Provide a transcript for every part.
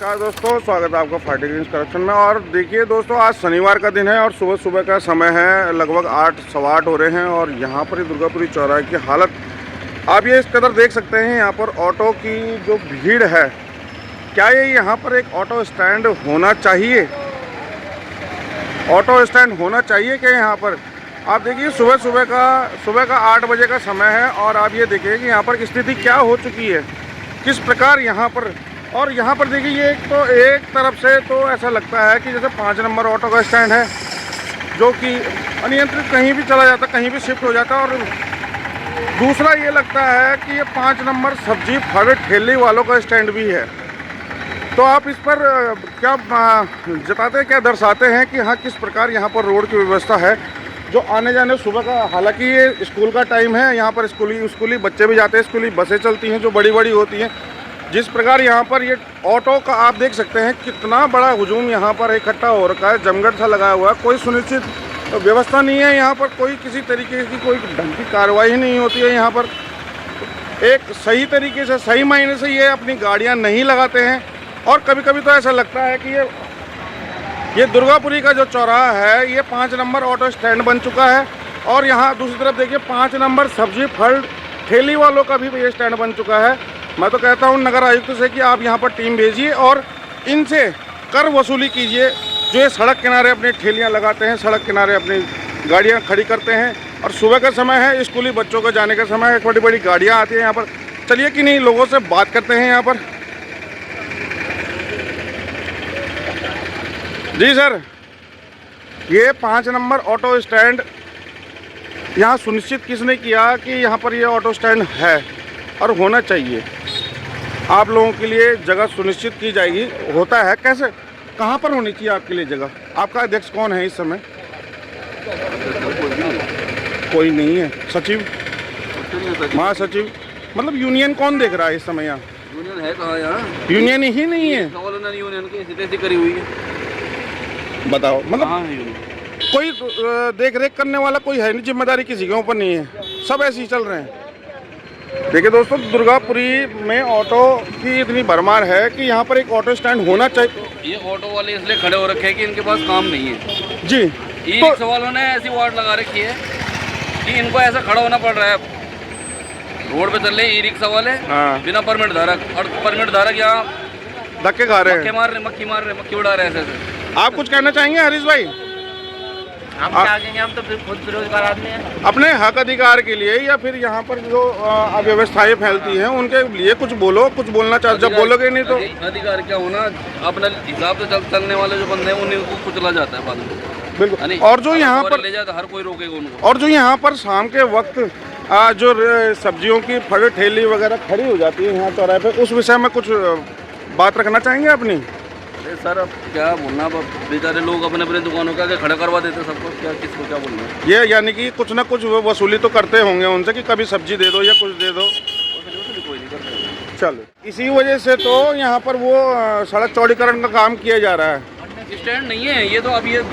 नमस्कार दोस्तों, स्वागत है आपका फाइटर ग्रीन्स कलेक्शन में। और देखिए दोस्तों, आज शनिवार का दिन है और सुबह सुबह का समय है, लगभग 8 सवा 8 हो रहे हैं। और यहाँ पर दुर्गापुरी चौराहे की हालत आप ये इस कदर देख सकते हैं। यहाँ पर ऑटो की जो भीड़ है, क्या ये यहाँ पर एक ऑटो स्टैंड होना चाहिए? ऑटो स्टैंड होना चाहिए क्या यहाँ पर? आप देखिए सुबह का 8 बजे का समय है और आप ये देखिए कि यहाँ पर स्थिति क्या हो चुकी है, किस प्रकार यहाँ पर। और यहाँ पर देखिए, ये एक तरफ से तो ऐसा लगता है कि जैसे 5 नंबर ऑटो का स्टैंड है, जो कि अनियंत्रित कहीं भी चला जाता, कहीं भी शिफ्ट हो जाता। और दूसरा ये लगता है कि ये 5 नंबर सब्जी फल ठेले वालों का स्टैंड भी है। तो आप इस पर क्या जताते हैं, क्या दर्शाते हैं कि हाँ, किस प्रकार यहाँ पर रोड की व्यवस्था है जो आने जाने सुबह का। हालांकि ये स्कूल का टाइम है, यहाँ पर स्कूली बच्चे भी जाते हैं, स्कूली बसें चलती हैं जो बड़ी बड़ी होती हैं। जिस प्रकार यहाँ पर ये ऑटो का आप देख सकते हैं, कितना बड़ा हुजूम यहाँ पर इकट्ठा हो रखा है, जमघट सा लगाया हुआ है। कोई सुनिश्चित व्यवस्था नहीं है यहाँ पर, कोई किसी तरीके की कोई ढंग की कार्रवाई नहीं होती है यहाँ पर। एक सही तरीके से, सही मायने से ये अपनी गाड़ियाँ नहीं लगाते हैं। और कभी कभी तो ऐसा लगता है कि ये दुर्गापुरी का जो चौराहा है, ये 5 नंबर ऑटो स्टैंड बन चुका है। और यहाँ दूसरी तरफ देखिए, 5 नंबर सब्जी फल ठेली वालों का भी ये स्टैंड बन चुका है। मैं तो कहता हूँ नगर आयुक्त से कि आप यहाँ पर टीम भेजिए और इनसे कर वसूली कीजिए, जो ये सड़क किनारे अपनी ठेलियाँ लगाते हैं, सड़क किनारे अपनी गाड़ियाँ खड़ी करते हैं। और सुबह का समय है, स्कूली बच्चों को जाने का समय है, बड़ी बड़ी गाड़ियाँ आती हैं यहाँ पर। चलिए कि नहीं, लोगों से बात करते हैं यहाँ पर। जी सर, ये 5 नंबर ऑटो स्टैंड यहाँ सुनिश्चित किसने किया कि यहाँ पर ये ऑटो स्टैंड है और होना चाहिए? आप लोगों के लिए जगह सुनिश्चित की जाएगी, होता है कैसे, कहाँ पर होनी चाहिए आपके लिए जगह? आपका अध्यक्ष कौन है इस समय? कोई नहीं है। सचिव, महासचिव, मतलब यूनियन कौन देख रहा है इस समय यहाँ? यूनियन है कहाँ यहाँ? यूनियन ही नहीं है। यूनियन की स्थिति करी हुई है। बताओ, मतलब कोई देख रेख करने वाला कोई है नहीं, जिम्मेदारी किसी के ऊपर नहीं है, सब ऐसे ही चल रहे हैं। देखिए दोस्तों, दुर्गापुरी में ऑटो की इतनी भरमार है कि यहाँ पर एक ऑटो स्टैंड होना चाहिए। ये ऑटो वाले इसलिए खड़े हो रखे हैं कि इनके पास काम नहीं है जी। ई रिक्शा वालों ने ऐसी वार्ड लगा रखी है कि इनको ऐसा खड़ा होना पड़ रहा है। रोड पे चल रहे ई रिक्शा वाले बिना परमिट धारक, और परमिट धारक यहाँ धक्के खा रहे हैं, मक्खी उड़ा रहे हैं ऐसे। आप कुछ कहना चाहेंगे हरीश भाई? हम क्या कहेंगे, हम तो खुद बेरोजगार आदमी हैं। अपने हक अधिकार के लिए या फिर यहाँ पर जो अव्यवस्थाएं फैलती हैं उनके लिए कुछ बोलो, कुछ बोलना चाहते। जब बोलोगे नहीं तो अधिकार क्या होना, अपने हिसाब से चलने वाले जो बंदे हैं उन्हीं को कुचला जाता है बाद में। बिल्कुल। और जो यहाँ पर ले जाता, हर कोई रोकेगा उनको। और जो यहाँ पर शाम के वक्त जो सब्जियों की फल ठेली वगैरह खड़ी हो जाती है यहाँ चौराहे पे, उस विषय में कुछ बात रखना चाहेंगे अपनी? सर अब क्या बोलना, बेचारे लोग अपने अपने दुकानों के आगे खड़ा करवा देते हैं सबको, क्या किसको क्या बोलना है। ये यानी कि कुछ ना कुछ वसूली तो करते होंगे उनसे कि कभी सब्जी दे दो या कुछ दे दो। कोई नहीं करता। चलो, इसी वजह से तो यहाँ पर वो सड़क चौड़ीकरण का काम किया जा रहा है। स्टैंड नहीं है ये, तो अब ये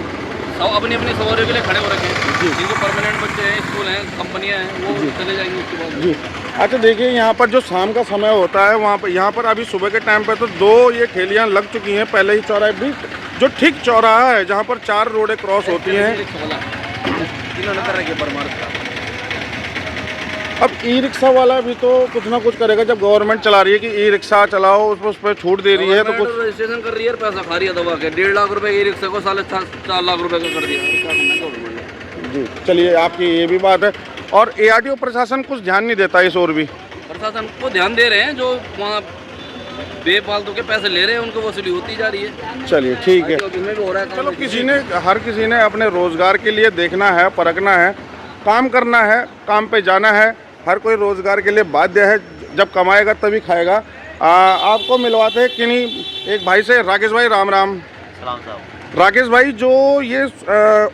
अपनी अपनी सवारियों के लिए खड़े हो रखे हैं। जिनको परमानेंट बच्चे हैं, स्कूल हैं, कंपनियां हैं, वो चले जाएंगे उसके बाद। जी। अच्छा देखिए, यहाँ पर जो शाम का समय होता है वहाँ पर, यहाँ पर अभी सुबह के टाइम पे तो 2 ये ठेलियाँ लग चुकी हैं पहले ही चौराहे भी, जो ठीक चौराहा है जहाँ पर 4 रोडें क्रॉस होती हैं। इन्होंने कर रखी है परमार। अब ई रिक्शा वाला भी तो कुछ ना कुछ करेगा, जब गवर्नमेंट चला रही है कि ई रिक्शा चलाओ, उस पर छूट दे रही है तो कुछ रजिस्ट्रेशन कर रही है, पैसा खा रही है दबा के। 1.5 लाख रुपए ई रिक्शा को 4.5 लाख रुपए का कर दिया जी। चलिए, आपकी ये भी बात है। और ARTO प्रशासन कुछ ध्यान नहीं देता इस ओर भी? प्रशासन को ध्यान दे रहे हैं, जो वहाँ बेफालतू के पैसे ले रहे हैं उनको वसूली होती जा रही है। चलिए ठीक है। हो रहा है। चलो, हर किसी ने अपने रोजगार के लिए देखना है, परखना है, काम करना है, काम पे जाना है। हर कोई रोजगार के लिए बाध्य है, जब कमाएगा तभी खाएगा। आपको मिलवाते हैं किन्हीं एक भाई से। राकेश भाई, राम राम। राकेश भाई, जो ये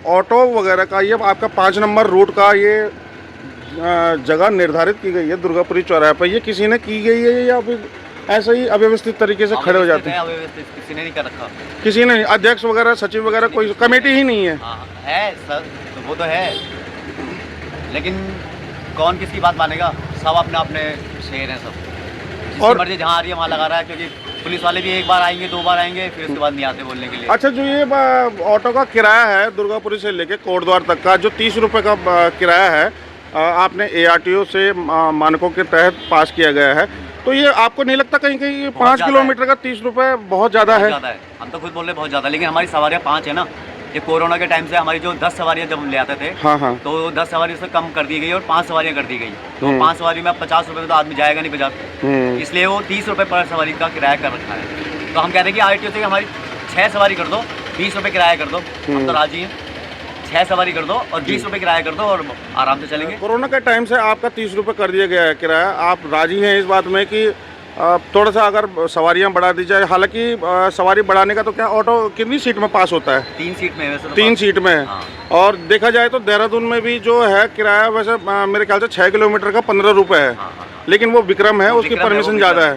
ऑटो वगैरह का ये आपका 5 नंबर रूट का ये जगह निर्धारित की गई है दुर्गापुरी चौराहे पर, ये किसी ने की गई है या फिर ऐसे ही अव्यवस्थित तरीके से खड़े हो जाते हैं? किसी ने नहीं कर रखा। किसी ने? अध्यक्ष वगैरह, सचिव वगैरह, कोई कमेटी ही नहीं है? है सर, तो वो तो है, लेकिन कौन किसकी बात मानेगा? सब अपने अपने शेर हैं सब, जिसकी मर्जी जहाँ आ रही है वहाँ लगा रहा है। क्योंकि पुलिस वाले भी एक बार आएंगे, 2 बार आएंगे, फिर उसके बाद नहीं आते बोलने के लिए। अच्छा, जो ये ऑटो का किराया है दुर्गापुरी से लेके कोटद्वार तक का जो 30 रुपये का किराया है, आपने ARTO से मानकों के तहत पास किया गया है, तो ये आपको नहीं लगता कहीं कहीं 5 किलोमीटर का 30 रुपये बहुत ज़्यादा है? हम तो खुद बोल रहे बहुत ज़्यादा, लेकिन हमारी सवारियाँ 5 है ना। ये कोरोना के टाइम से हमारी जो 10 सवारियाँ जब ले आते थे, हाँ, तो 10 सवारी से कम कर दी गई और 5 सवारियाँ कर दी गई। तो 5 सवारी में 50 रुपये तो आदमी जाएगा नहीं बाजार, इसलिए वो 30 रुपये पर सवारी का किराया कर रखा है। तो हम कहते हैं कि RTO से हमारी 6 सवारी कर दो, 20 रुपये किराया कर दो, हम तो राजी हैं। 6 सवारी कर दो और 20 रुपये किराया कर दो और आराम से चलेंगे। कोरोना के टाइम से आपका 30 रुपये कर दिया गया है किराया, आप राजी हैं इस बात में कि थोड़ा सा अगर सवारियां बढ़ा दी जाए? हालांकि सवारी बढ़ाने का तो क्या, ऑटो कितनी सीट में पास होता है? 3 सीट में वैसे तो 3 सीट में है। हाँ। और देखा जाए तो देहरादून में भी जो है किराया वैसे मेरे ख्याल से 6 किलोमीटर का 15 रुपये है। हाँ। लेकिन वो विक्रम है, उसकी परमिशन ज़्यादा है।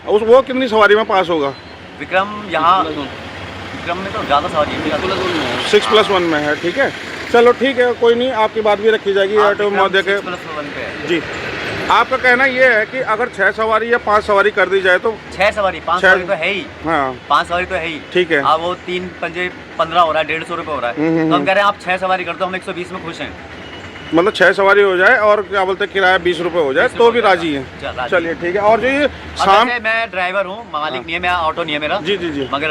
वो कितनी सवारी में पास होगा? विक्रम में तो ज़्यादा सवारी है, 6+1 में है। ठीक है, चलो ठीक है, कोई नहीं, आपकी बात भी रखी जाएगी ऑटो महोदय के। 6+1 पे है। जी, आपका कहना ये है कि अगर 6 सवारी या 5 सवारी कर दी जाए तो 6 सवारी 5 सवारी तो है ही। हाँ, 5 सवारी तो है ही। ठीक है। अब वो 3 पंजे 15 हो रहा है, 150 रुपये हो रहा है। तो हम कह रहे हैं आप 6 सवारी कर दो, हम 120 में खुश हैं। मतलब 6 सवारी हो जाए और क्या बोलते हैं किराया 20 रुपये हो जाए तो भी राजी हैं? चलिए ठीक है। और जो ये शाम, मैं ड्राइवर हूँ, मालिक नहीं है, मैं ऑटो नहीं है मेरा। जी। मगर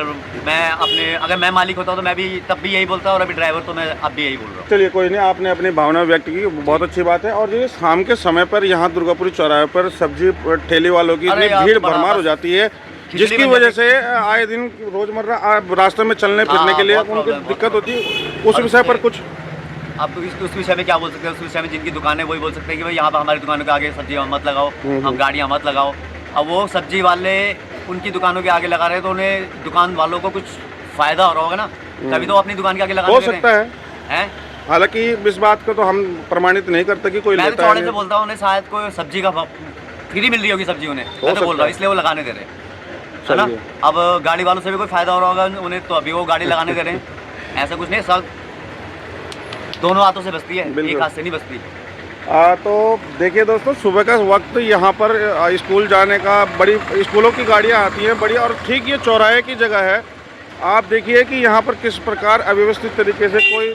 अगर मैं मालिक होता तो मैं भी तब भी यही बोलता, और अभी ड्राइवर तो मैं अब भी यही बोल रहा हूँ। चलिए कोई नहीं, आपने अपनी भावना व्यक्त की, बहुत अच्छी बात है। और जो ये शाम के समय पर यहाँ दुर्गापुरी चौराहे पर सब्जी ठेले वालों की इतनी भीड़ भरमार हो जाती है, जिसकी वजह से आए दिन रोजमर्रा रास्ते में चलने फिरने के लिए उनको दिक्कत होती है। उस विषय पर कुछ आप उस विषय में क्या बोल सकते हैं? उस विषय में जिनकी दुकानें वही बोल सकते हैं कि भाई यहाँ पर हमारी दुकानों के आगे सब्जी मत लगाओ, हम गाड़ियाँ मत लगाओ। अब वो सब्जी वाले उनकी दुकानों के आगे लगा रहे हैं, तो उन्हें दुकान वालों को कुछ फायदा हो रहा होगा ना, तभी तो अपनी दुकान के आगे लगा हो सकता है। हालांकि इस बात को तो हम प्रमाणित नहीं करते कि कोई लेता है। थोड़े से बोलता हूँ, उन्हें शायद कोई सब्जी का फ्री मिल रही होगी सब्जी उन्हें, मैं तो बोल रहा हूँ, इसलिए वो लगाने दे रहे हैं ना। अब गाड़ी वालों से भी कोई फायदा हो रहा होगा उन्हें, तो अभी वो गाड़ी लगाने दे रहे हैं। ऐसा कुछ नहीं, सब दोनों हाथों से बचती है, एक हाथ से नहीं बचती। तो देखिए दोस्तों, सुबह का वक्त यहाँ पर स्कूल जाने का, बड़ी स्कूलों की गाड़ियाँ आती हैं बड़ी, और ठीक ये चौराहे की जगह है। आप देखिए कि यहाँ पर किस प्रकार अव्यवस्थित तरीके से कोई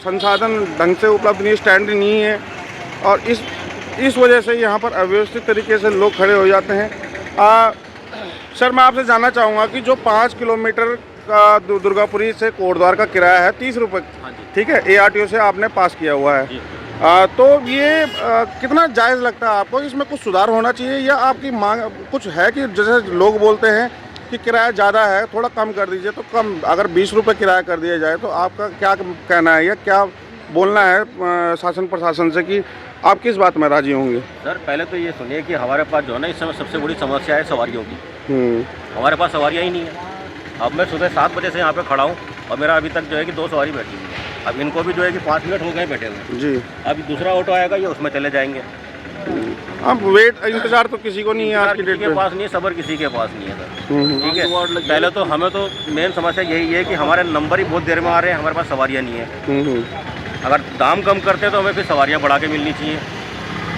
संसाधन ढंग से उपलब्ध नहीं, स्टैंड नहीं है, और इस वजह से यहाँ पर अव्यवस्थित तरीके से लोग खड़े हो जाते हैं। सर, मैं आपसे जानना चाहूँगा कि जो 5 किलोमीटर का दुर्गापुरी से कोटद्वार का किराया है 30 रुपये, ठीक है, ARTO से आपने पास किया हुआ है, तो ये कितना जायज़ लगता है आपको? इसमें कुछ सुधार होना चाहिए, या आपकी मांग कुछ है कि जैसे लोग बोलते हैं कि किराया ज़्यादा है, थोड़ा कम कर दीजिए, तो कम, अगर 20 रुपये किराया कर दिया जाए तो आपका क्या कहना है या क्या बोलना है शासन प्रशासन से कि आप किस बात में राजी होंगे? सर, पहले तो ये सुनिए कि हमारे पास जो है ना इस समय सबसे बड़ी समस्या है सवारियों की। हमारे पास सवारियाँ ही नहीं है। अब मैं सुबह 7 बजे से यहाँ पे खड़ा हूँ और मेरा अभी तक जो है कि 2 सवारी बैठी हुई है। अब इनको भी जो है कि 5 मिनट हो गए बैठे हुए जी। अभी दूसरा ऑटो आएगा, ये उसमें चले जाएंगे। अब इंतजार तो किसी को नहीं है, आज की डेट के पास नहीं है, सबर किसी के पास नहीं है सर। ठीक है, पहले तो हमें तो मेन समस्या यही है कि हमारे नंबर ही बहुत देर में आ रहे हैं, हमारे पास सवारियाँ नहीं है। अगर दाम कम करते हैं तो हमें फिर सवारियाँ बढ़ा के मिलनी चाहिए।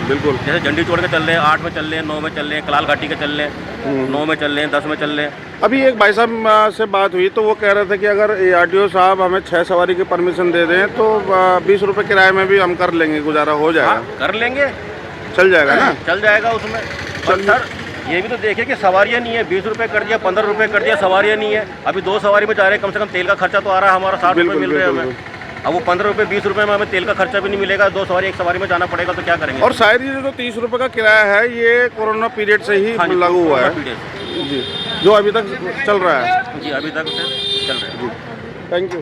बिल्कुल, जैसे झंडी छोड़ के चल रहे हैं, 8 में चल रहे हैं, 9 में चल रहे हैं, कलाल घाटी के चल रहे हैं, 9 में चल रहे हैं, 10 में चल रहे हैं। अभी एक भाई साहब से बात हुई तो वो कह रहे थे कि अगर ARTO साहब हमें 6 सवारी की परमिशन दे दें तो 20 रुपये किराए में भी हम कर लेंगे, गुजारा हो जाएगा। हाँ, कर लेंगे, चल जाएगा ना, चल जाएगा उसमें। सर, ये भी तो देखिए कि सवारियाँ नहीं है, 20 रुपये कर दिया, 15 रुपये कर दिया, सवारियाँ नहीं है। अभी 2 सवारी में जा रहे हैं, कम से कम तेल का खर्चा तो आ रहा है हमारा, 60 रुपये मिल रहे हैं हमें। अब वो 15 रुपये 20 रुपये में हमें तेल का खर्चा भी नहीं मिलेगा, 2 सवारी एक सवारी में जाना पड़ेगा, तो क्या करेंगे? और शायद ये जो 30 रुपये का किराया है ये कोरोना पीरियड से ही लागू हुआ है जी, जो अभी तक चल रहा है जी, अभी तक चल रहा है जी। Thank you.